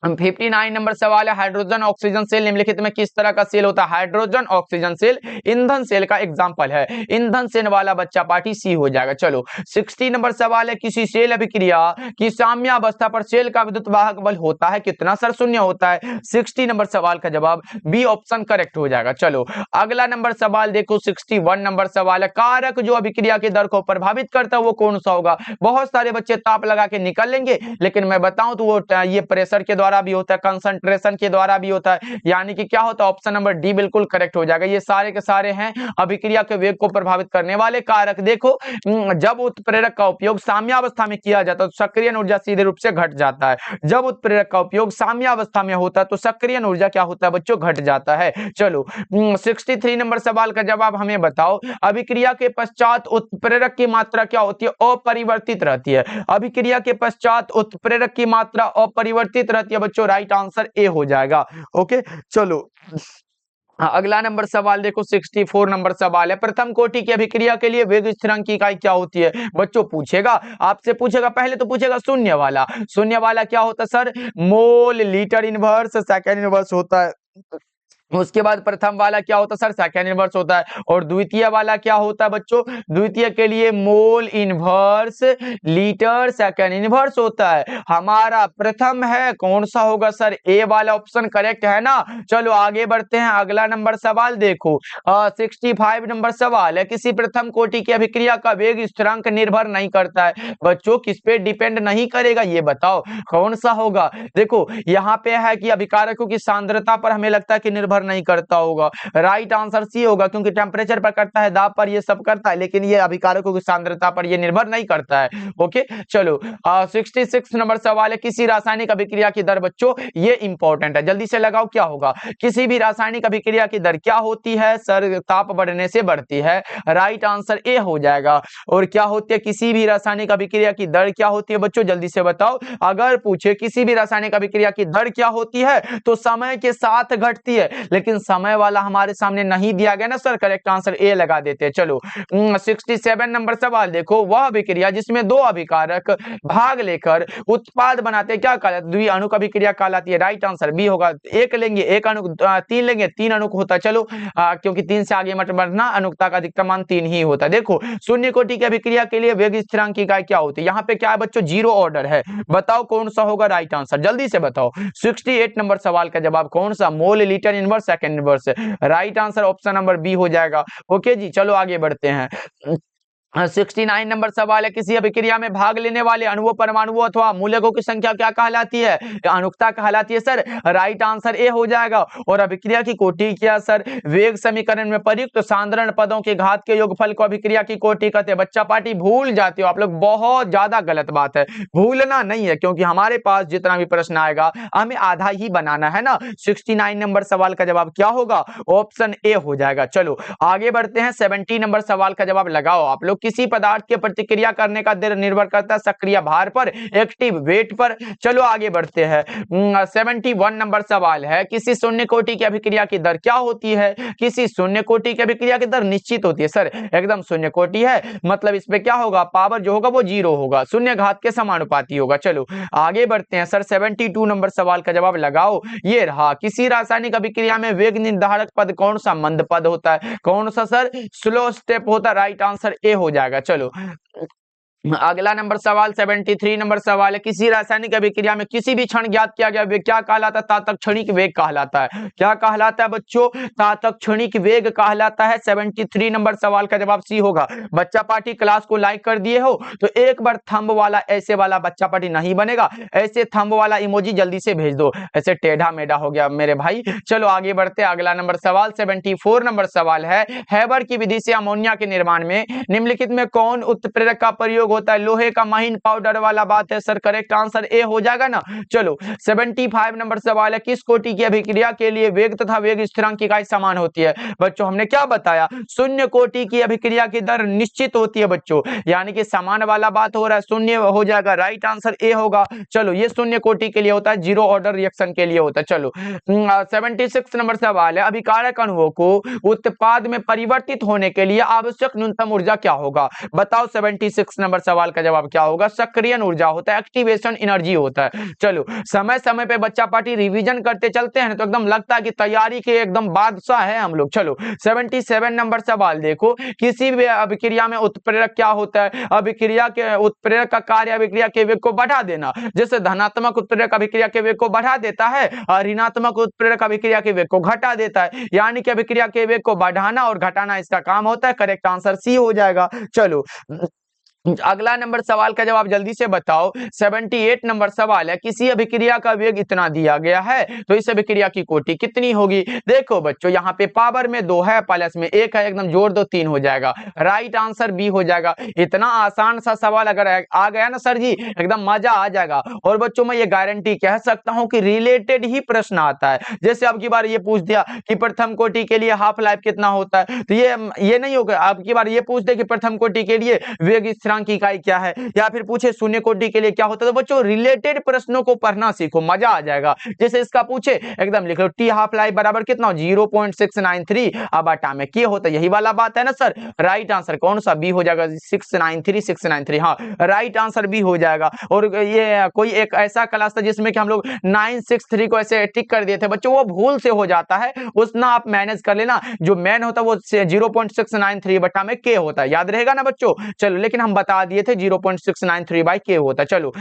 59 नंबर सवाल है, हाइड्रोजन ऑक्सीजन सेल निम्नलिखित में किस तरह का सेल होता है? हाइड्रोजन ऑक्सीजन सेल ईंधन सेल का एग्जांपल है। ईंधन सेल वाला बच्चा पार्टी सी हो जाएगा। चलो 60 नंबर सवाल है, किसी सेल अभिक्रिया की साम्यावस्था पर सेल का विद्युत वाहक बल होता है कितना सर? शून्य होता है। 60 नंबर सवाल का जवाब बी ऑप्शन करेक्ट हो जाएगा। चलो अगला नंबर सवाल देखो, 61 नंबर सवाल है, कारक जो अभिक्रिया की दर को प्रभावित करता है वो कौन सा होगा? बहुत सारे बच्चे ताप लगा के निकल लेंगे, लेकिन मैं बताऊं तो वो ये प्रेशर के द्वारा भी होता है, कंसंट्रेशन के द्वारा भी होता है। यानी कि क्या होता है? ऑप्शन नंबर डी बिल्कुल करेक्ट हो जाएगा। ये सारे के सारे हैं अभिक्रिया के वेग को प्रभावित करने वाले कारक। देखो जब उत्प्रेरक का उपयोग साम्यावस्था में किया जाता है तो सक्रियण ऊर्जा सीधे रूप से घट जाता है। जब उत्प्रेरक का उपयोग साम्यावस्था में होता है तो सक्रियण ऊर्जा क्या होता है बच्चों? घट जाता है। चलो 63 नंबर सवाल का जवाब हमें बताओ, अभिक्रिया के पश्चात उत्प्रेरक की मात्रा क्या होती है? अपरिवर्तित रहती है। अभिक्रिया के पश्चात उत्प्रेरक की मात्रा अपरिवर्तित रहती है बच्चों। राइट आंसर ए हो जाएगा। ओके चलो अगला नंबर सवाल देखो, 64 नंबर सवाल है, प्रथम कोटि की अभिक्रिया के लिए वेग स्थिरांक की इकाई क्या होती है? बच्चों पूछेगा, आपसे पूछेगा, पहले तो पूछेगा शून्य वाला। शून्य वाला क्या होता है सर? मोल लीटर इनवर्स सेकेंड इनवर्स होता है। उसके बाद प्रथम वाला क्या होता है सर? सेकेंड इनवर्स होता है। और द्वितीय वाला क्या होता है बच्चों? द्वितीय के लिए mole inverse litre second inverse होता है। हमारा प्रथम है, कौन सा होगा सर? ए वाला ऑप्शन करेक्ट है ना। चलो आगे बढ़ते हैं। अगला नंबर सवाल देखो, 65 नंबर सवाल है, किसी प्रथम कोटि की अभिक्रिया का वेग स्थिरांक निर्भर नहीं करता है। बच्चों किस पे डिपेंड नहीं करेगा ये बताओ कौन सा होगा? देखो यहाँ पे है कि अभिकारकों की सांद्रता पर हमें लगता है कि निर्भर निर्भर नहीं करता होगा। राइट आंसर सी होगा, क्योंकि टेम्परेचर पर करता है, दाब पर ये सब करता है, लेकिन ये अभिकारकों की सांद्रता पर ये निर्भर नहीं करता है। ओके चलो 66 नंबर सवाल है, किसी रासायनिक अभिक्रिया की दर बच्चों, ये इंपॉर्टेंट है, जल्दी से लगाओ क्या होगा। किसी भी रासायनिक अभिक्रिया की दर क्या होती है सर? ताप बढ़ने से बढ़ती है। राइट आंसर ए हो जाएगा। और क्या होती है किसी भी रासायनिक अभिक्रिया की दर? क्या होती है बच्चों, जल्दी से बताओ। अगर पूछे किसी भी रासायनिक अभिक्रिया की दर क्या होती है, तो समय के साथ घटती है, लेकिन समय वाला हमारे सामने नहीं दिया गया ना सर, करेक्ट आंसर ए लगा देते हैं। चलो 67 नंबर सवाल देखो, वह अभिक्रिया जिसमें दो अभिकारक भाग लेकर उत्पाद बनाते हैं क्या कहलाती है? द्विअणुक अभिक्रिया कहलाती है। राइट आंसर बी होगा। एक लेंगे एक अणु, तीन लेंगे तीन अणुक होता है। चलो क्योंकि तीन से आगे मत बढ़ना, अणुकता का अधिकतम मान 3 ही होता है। देखो शून्य कोटि की अभिक्रिया के लिए वेग स्थिरांक की इकाई क्या होती है? यहाँ पे क्या है बच्चों, जीरो ऑर्डर है। बताओ कौन सा होगा राइट आंसर, जल्दी से बताओ। 68 नंबर सवाल का जवाब कौन सा? Mole, litre inverse, second inverse. Right answer option number B हो जाएगा। ओके जी चलो आगे बढ़ते हैं। 69 नंबर सवाल है, किसी अभिक्रिया में भाग लेने वाले अणुओं, परमाणुओं अथवा मूलकों की संख्या क्या कहलाती है? अणुकता कहलाती है सर। राइट आंसर ए हो जाएगा। और अभिक्रिया की कोटि क्या सर? वेग समीकरण में प्रयुक्त साधारण पदों के घात के योगफल को अभिक्रिया की कोटि कहते हैं। बच्चा पार्टी भूल जाते हो आप लोग, बहुत ज्यादा गलत बात है, भूलना नहीं है, क्योंकि हमारे पास जितना भी प्रश्न आएगा हमें आधा ही बनाना है ना। 69 नंबर सवाल का जवाब क्या होगा? ऑप्शन ए हो जाएगा। चलो आगे बढ़ते हैं। 70 नंबर सवाल का जवाब लगाओ आप लोग। किसी पदार्थ के प्रतिक्रिया करने का दर निर्भर करता है सक्रिय भार पर, एक्टिव वेट पर। चलो आगे बढ़ते हैं। 71 नंबर सवाल है, किसी शून्य कोटि की अभिक्रिया की दर क्या होती है? किसी शून्य कोटि की अभिक्रिया की दर निश्चित होती है सर, एकदम शून्य कोटि है, मतलब इसमें क्या होगा, पावर जो होगा वो जीरो होगा, शून्य घात के समानुपाती होगा। चलो आगे बढ़ते हैं सर। 72 नंबर सवाल का जवाब लगाओ। ये रहा, किसी रासायनिक अभिक्रिया में वेग निर्धारक पद कौन सा? मंद पद होता है। कौन सा सर? स्लो स्टेप होता है। राइट आंसर ए हो जाएगा। चलो अगला नंबर सवाल 73 नंबर सवाल है, किसी रासायनिक अभिक्रिया में किसी भी क्षण ज्ञात किया गया वेग क्या कहलाता है? तातक क्षणिक वेग कहलाता है। क्या कहलाता है बच्चों? तातक क्षणिक वेग कहलाता है। 73 नंबर सवाल का जवाब सी होगा। बच्चा पार्टी क्लास को लाइक कर दिए हो तो एक बार थंब वाला, ऐसे वाला बच्चा पार्टी नहीं बनेगा, ऐसे थंब वाला इमोजी जल्दी से भेज दो, ऐसे टेढ़ा मेढ़ा हो गया मेरे भाई। चलो आगे बढ़ते, अगला नंबर सवाल 74 नंबर सवाल है, हैबर की विधि से अमोनिया के निर्माण में निम्नलिखित में कौन उत्प्रेरक का प्रयोग होता है? लोहे का महीन पाउडर वाला बात है सर, करेक्ट आंसर ए हो जाएगा ना। चलो 75 नंबर सवाल है, किस कोटि की अभिक्रिया के लिए वेग तथा वेग स्थिरांक की इकाई समान होती है? बच्चों हमने क्या बताया, शून्य कोटि की अभिक्रिया की दर निश्चित होती है बच्चों, यानी कि समान वाला बात हो रहा है, शून्य हो जाएगा। राइट आंसर ए होगा। चलो ये शून्य कोटि के लिए होता है, जीरो ऑर्डर रिएक्शन के लिए होता है। चलो 76 नंबर सवाल है, अभिकारक अणुओं को उत्पाद में परिवर्तित होने के लिए आवश्यक न्यूनतम ऊर्जा क्या होगा? बताओ 76 नंबर सवाल का जवाब क्या होगा? सक्रियण ऊर्जा होता है, एक्टिवेशन एनर्जी होता है। चलो समय समय पे बच्चा पार्टी रिवीजन करते चलते हैं तो एकदम लगता है कि तैयारी के एकदम बादशाह है हम लोग। चलो 77 नंबर सवाल देखो, किसी भी अभिक्रिया में उत्प्रेरक क्या होता है? अभिक्रिया के उत्प्रेरक का कार्य अभिक्रिया के वेग को बढ़ा देना, जैसे धनात्मक उत्प्रेरक अभिक्रिया के वेग को बढ़ा देता है और ऋणात्मक उत्प्रेरक अभिक्रिया के वेग को घटा देता है, यानी कि अभिक्रिया के वेग को बढ़ाना और घटाना इसका काम होता है। करेक्ट आंसर सी हो जाएगा। चलो अगला नंबर सवाल का जवाब जल्दी से बताओ। 78 नंबर सवाल है, किसी अभिक्रिया का वेग इतना दिया गया है तो इस अभिक्रिया की कोटि कितनी होगी? देखो बच्चों यहाँ पे पावर में 2 है, प्लस में 1 है, एकदम जोड़ दो 3 हो जाएगा। राइट आंसर बी हो जाएगा। इतना आसान सा सवाल अगर आ गया ना सर जी, एकदम मजा आ जाएगा। और बच्चों मैं ये गारंटी कह सकता हूँ कि रिलेटेड ही प्रश्न आता है। जैसे अब की बार ये पूछ दिया कि प्रथम कोटि के लिए हाफ लाइफ कितना होता है, तो ये नहीं होगा। अब की बार ये पूछ दे कि प्रथम कोटि के लिए वेग की इकाई क्या है, या फिर पूछे शून्य कोटि के लिए क्या होता है, तो बच्चों रिलेटेड प्रश्नों को पढ़ना सीखो, मजा आ जाएगा। जैसे इसका पूछे एकदम लिख लो, टी हाफ लाइफ बराबर कितना? 0.693। अब अटामिक ये होता है, यही वाला बात है ना सर। राइट आंसर कौन सा? बी हो जाएगा। 693। हाँ राइट आंसर बी हो जाएगा। और ये कोई एक ऐसा क्लास था जिसमें कि हम लोग 963 को ऐसे टिक कर दिए थे बच्चों, वो भूल से हो जाता है, उसना आप मैनेज कर लेना। जो मैन होता है वो 0.693 बटा में के होता है, याद रहेगा ना बच्चों। चलो लेकिन हम बता दिए थे 0.693 बाई के होता है। चलो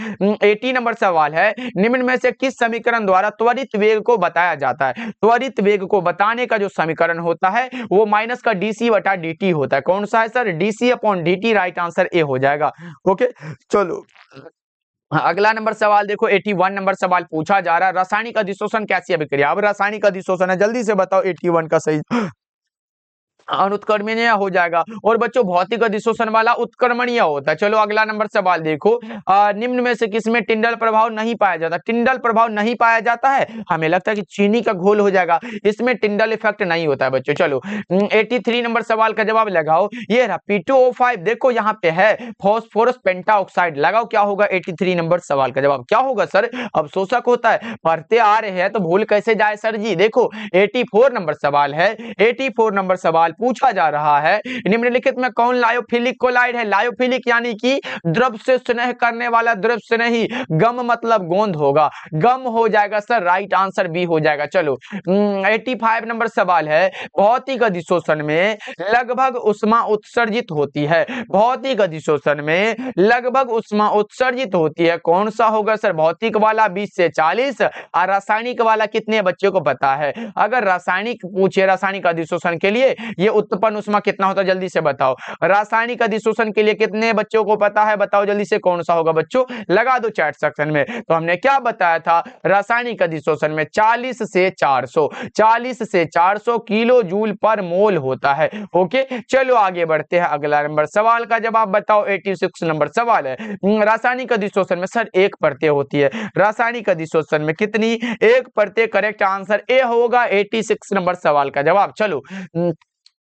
80 नंबर सवाल है, निम्न में से किस समीकरण द्वारा त्वरित वेग को बताया जाता है? त्वरित वेग को बताने का जो समीकरण होता है वो माइनस का डीसी बटा डीटी होता है। कौन सा है sir? DC upon DT. Right answer A हो जाएगा। ओके चलो अगला नंबर सवाल देखो 81 नंबर सवाल पूछा जा रहा है, रासायनिक अधिशोषण कैसी अभिक्रिया। अब रासायनिक अधिशोषण है, जल्दी से बताओ 81 का सही अनुत्क्रमणीय हो जाएगा। और बच्चों भौतिक अधिशोषण वाला उत्क्रमणीय होता है। चलो अगला नंबर सवाल देखो, निम्न में से किसमें टिंडल प्रभाव नहीं पाया जाता। टिंडल प्रभाव नहीं पाया जाता है, हमें लगता है कि चीनी का घोल हो जाएगा, इसमें टिंडल इफेक्ट नहीं होता है बच्चों। चलो 83 नंबर सवाल का जवाब लगाओ, ये रहा P2O5, देखो यहाँ पे है फॉस्फोरस पेंटाऑक्साइड, लगाओ क्या होगा 83 नंबर सवाल का जवाब क्या होगा सर। अवशोषक होता है, पढ़ते आ रहे हैं तो भूल कैसे जाए सर जी। देखो 84 नंबर सवाल है, 84 नंबर सवाल पूछा जा रहा है, निम्नलिखित में कौन लायोफिलिक कोलाइड है। लायोफिलिक यानी कि द्रव से स्नेह करने वाला, द्रव से नहीं, गम मतलब गोंद होगा, गम हो जाएगा सर, राइट आंसर बी हो जाएगा। चलो 85 नंबर सवाल है, भौतिक अधिशोषण में लगभग उष्मा उत्सर्जित होती है। भौतिक अधिशोषण में लगभग उष्मा उत्सर्जित होती है, कौन सा होगा सर। भौतिक वाला 20 से 40 और रासायनिक वाला कितने बच्चों को पता है। अगर रासायनिक पूछे, रासायनिक अधिशोषण के लिए ये उत्पन्न उष्मा कितना होता है, जल्दी से बताओ। रासायनिक अधिशोषण के लिए कितने बच्चों को पता है, बताओ जल्दी से कौन सा होगा बच्चों, लगा दो चैट सेक्शन में। तो हमने क्या बताया था, रासायनिक अधिशोषण में 40 से 400 किलो जूल पर मोल होता है। ओके चलो आगे बढ़ते हैं, अगला नंबर सवाल का जवाब बताओ। 86 नंबर सवाल है, रासायनिक अधिशोषण में सर एक परतें होती है, रासायनिक अधिशोषण में कितनी, एक परतें। करेक्ट आंसर ए होगा 86 नंबर सवाल का जवाब। चलो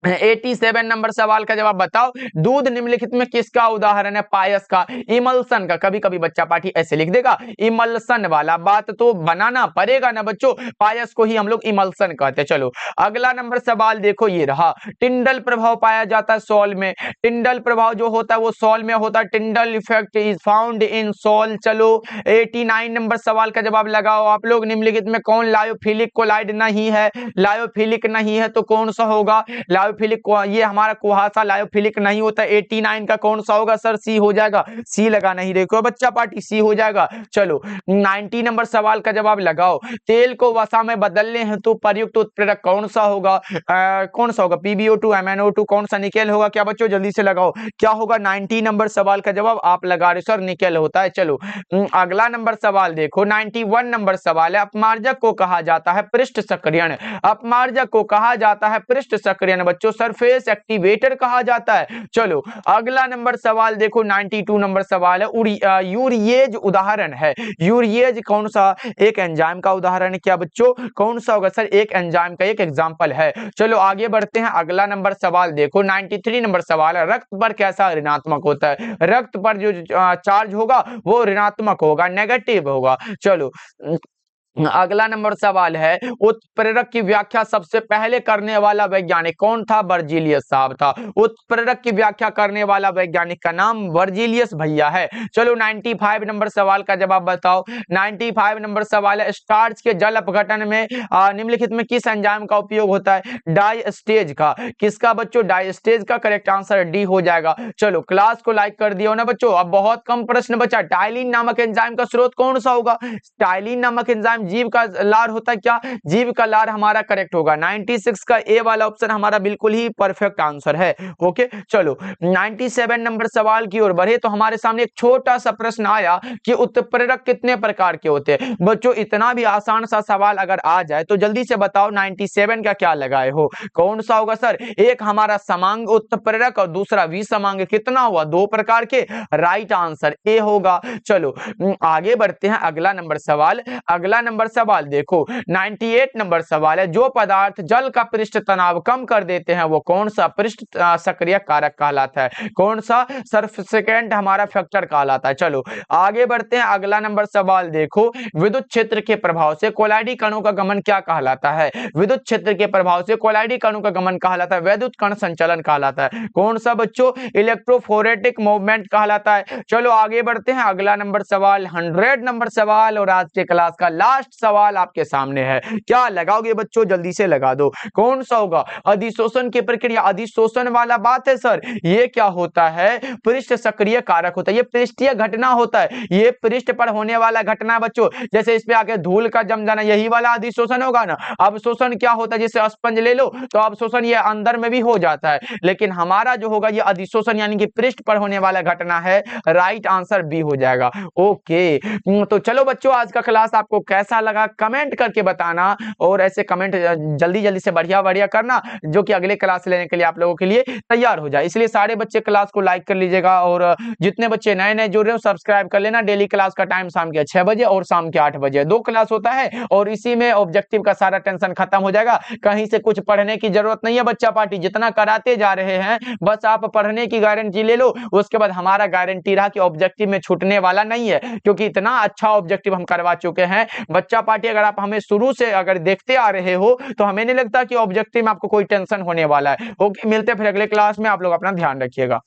87 नंबर सवाल का जवाब बताओ, दूध निम्नलिखित में किसका उदाहरण है। पायस का, इमल्सन का। कभी कभी बच्चा पाठी ऐसे लिख देगा इमल्सन वाला, बात तो बनाना पड़ेगा ना बच्चों, पायस को ही हम लोग इमल्सन कहते हैं। चलो अगला नंबर सवाल देखो, ये रहा, टिंडल प्रभाव पाया जाता है सॉल में। टिंडल प्रभाव जो होता है वो सॉल में होता है, Tyndall effect is found in sol. चलो 89 नंबर सवाल का जवाब लगाओ आप लोग, निम्नलिखित में कौन लायोफिलिक कोलाइड नहीं है। लायोफिलिक नहीं है तो कौन सा होगा, लायोफिलिक, ये हमारा कुहासा लायोफिलिक नहीं होता। 89 का कौन सा होगा सर, सी हो जाएगा, सी लगा नहीं देखो बच्चा पार्टी, सी हो जाएगा। चलो 90 नंबर सवाल का जवाब लगाओ, तेल को वसा में बदलने हेतु तो प्रयुक्त उत्प्रेरक कौन सा होगा, कौन सा होगा, PbO2, MnO2, कौन सा, निकेल होगा क्या बच्चों, जल्दी से लगाओ क्या होगा। 90 नंबर सवाल का जवाब आप लगा रहे सर, निकेल होता है। चलो अगला नंबर सवाल देखो, 91 नंबर सवाल है, अपमार्जक को कहा जाता है पृष्ठ सक्रियण। अपमार्जक को कहा जाता है पृष्ठ सक्रियण बच्चों, सरफेस एक्टिवेटर कहा जाता है। चलो अगला नंबर सवाल देखो, 92 नंबर सवाल है, यूरिएज उदाहरण है। यूरिएज कौन सा, एक एंजाइम का उदाहरण है क्या बच्चों, कौन सा होगा सर, एक एंजाइम का एक एग्जांपल है। चलो आगे बढ़ते हैं, अगला नंबर सवाल देखो, 93 नंबर सवाल है, रक्त पर कैसा ऋणात्मक होता है। रक्त पर जो चार्ज होगा वो ऋणात्मक होगा, नेगेटिव होगा। चलो अगला नंबर सवाल है, उत्प्रेरक की व्याख्या सबसे पहले करने वाला वैज्ञानिक कौन था, बर्जीलियस साहब था। उत्प्रेरक की व्याख्या करने वाला वैज्ञानिक का नाम बर्जीलियस भैया है। चलो 95 नंबर सवाल का जवाब बताओ। 95 नंबर सवाल है, स्टार्च के जल अपघटन में निम्नलिखित में किस एंजाइम का उपयोग होता है, डायस्टेज का। किसका बच्चों, डायस्टेज का। करेक्ट आंसर डी हो जाएगा। चलो क्लास को लाइक कर दियो ना बच्चों, अब बहुत कम प्रश्न बचा। टाइलिन नामक एंजाइम का स्रोत कौन सा होगा, टाइलिन नामक एंजाइम जीव का लार होता है क्या, जीव का लार हमारा करेक्ट होगा। 96 का ए वाला ऑप्शन हमारा बिल्कुल ही परफेक्ट आंसर है। ओके चलो 97 नंबर सवाल की ओर बढ़े तो हमारे सामने एक छोटा सा प्रश्न आया कि उत्प्रेरक कितने प्रकार के होते हैं। बच्चों इतना भी आसान सा सवाल अगर आ जाए तो जल्दी से बताओ 97 का क्या लगाए हो, कौन सा होगा सर। एक हमारा समांग उत्प्रेरक और दूसरा विसमांग, कितना हुआ, दो प्रकार के, राइट आंसर ए होगा। चलो आगे बढ़ते हैं, अगला नंबर सवाल। अगला नंबर सवाल देखो 98 नंबर सवाल है, जो पदार्थ जल का पृष्ठ तनाव कम कर देते हैं वो कौन सा पृष्ठ सक्रिय कारक कहलाता है, कौन सा सर्फिकेंट हमारा फैक्टर कहलाता है। चलो आगे बढ़ते हैं, अगला नंबर सवाल देखो, विद्युत क्षेत्र के प्रभाव से कोलाइडी कणों का गमन क्या कहलाता है। विद्युत क्षेत्र के प्रभाव से कोलाइडी कणों का गमन कहलाता है वैद्युत कण संचलन कहलाता है। कौन सा बच्चों, इलेक्ट्रोफोरेटिक मूवमेंट कहलाता है। चलो आगे बढ़ते हैं, अगला नंबर सवाल 100 नंबर सवाल और आज के क्लास का लास्ट लास्ट सवाल आपके सामने है, क्या लगाओगे बच्चों? जल्दी से लगा दो। कौन सा होगा? अधिशोषण की प्रक्रिया। अधिशोषण वाला बात है सर, ये क्या होता है? पृष्ठ सक्रिय कारक होता है, ये पृष्ठीय घटना होता है, ये पृष्ठ पर होने वाला घटना बच्चों। जैसे इस पे आके धूल का जम जाना, यही वाला अधिशोषण होगा ना। अवशोषण क्या होता है? जैसे स्पंज ले लो तो अवशोषण ये अंदर में भी हो जाता है, लेकिन हमारा जो होगा ये अधिशोषण यानी कि पृष्ठ पर होने वाला घटना है। राइट आंसर बी हो जाएगा। ओके, तो चलो बच्चों, आज का क्लास आपको कैसा लगा कमेंट करके बताना, और ऐसे कमेंट जल्दी जल्दी से बढ़िया बढ़िया करना, जो कि अगले क्लास लेने के लिए आप लोगों के लिए तैयार हो जाए। इसलिए सारे बच्चे क्लास को लाइक कर लीजिएगा, और जितने बच्चे नए नए जुड़ रहे हो सब्सक्राइब कर लेना। डेली क्लास का टाइम शाम के 6 बजे और शाम के 8 बजे 2 क्लास होता है, और इसी में ऑब्जेक्टिव का सारा टेंशन खत्म हो जाएगा। कहीं से कुछ पढ़ने की जरूरत नहीं है। बच्चा पार्टी जितना कराते जा रहे हैं, बस आप पढ़ने की गारंटी ले लो, उसके बाद हमारा गारंटी रहा कि ऑब्जेक्टिव में छूटने वाला नहीं है, क्योंकि इतना अच्छा ऑब्जेक्टिव हम करवा चुके हैं। बच्चा पार्टी अगर आप हमें शुरू से अगर देखते आ रहे हो तो हमें नहीं लगता कि ऑब्जेक्टिव में आपको कोई टेंशन होने वाला है। ओके, मिलते हैं फिर अगले क्लास में। आप लोग अपना ध्यान रखिएगा।